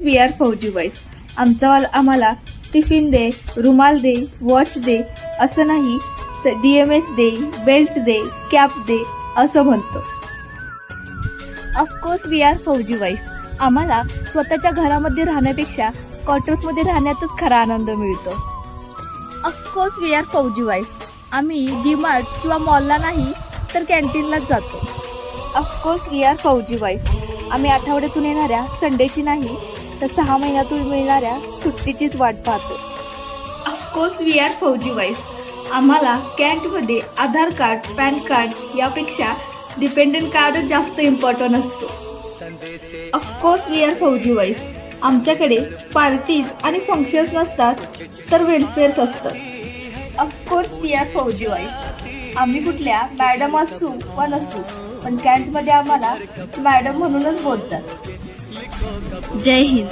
We R फौजी wife. आम्हाला tiffin दे, रुमाल दे, वॉच दे असं नाही तर DMS दे, बेल्ट दे, कॅप दे असं म्हणतो. ऑफकोर्स वी आर फौजी वाईफ. आम्हाला स्वतःच्या घरामध्ये राहण्यापेक्षा क्वार्टर्समध्ये राहण्यातच खरा आनंद मिळतो. ऑफकोर्स वी आर फौजी वाईफ. आम्ही डीमार्ट किंवा मॉलला नाही तर कॅन्टीनलाच जातो. ऑफकोर्स वी आर फौजी वाईफ. आम्ही आठवड्यातून येणाऱ्या संडेची नाही तर 6 महिन्यातून मिळणाऱ्या सुट्टीचीच वाट पाहतो. ऑफकोर्स वी आर फौजी वाईफ. आम्हाला कॅन्टमध्ये आधार कार्ड, पॅन कार्ड यापेक्षा डिपेंडंट कार्ड जास्त इम्पॉर्टंट असतो. ऑफकोर्स वी आर फौजी वाईफ. आमच्याकडे पार्टीज आणि फंक्शन्स नसतात तर वेलफेअर्स असतं. ऑफकोर्स वी आर फौजी वाईफ. आम्ही कुठल्या मॅडम असू वा नसू पण कॅन्टमध्ये आम्हाला मॅडम म्हणूनच बोलतात. जय हिंद.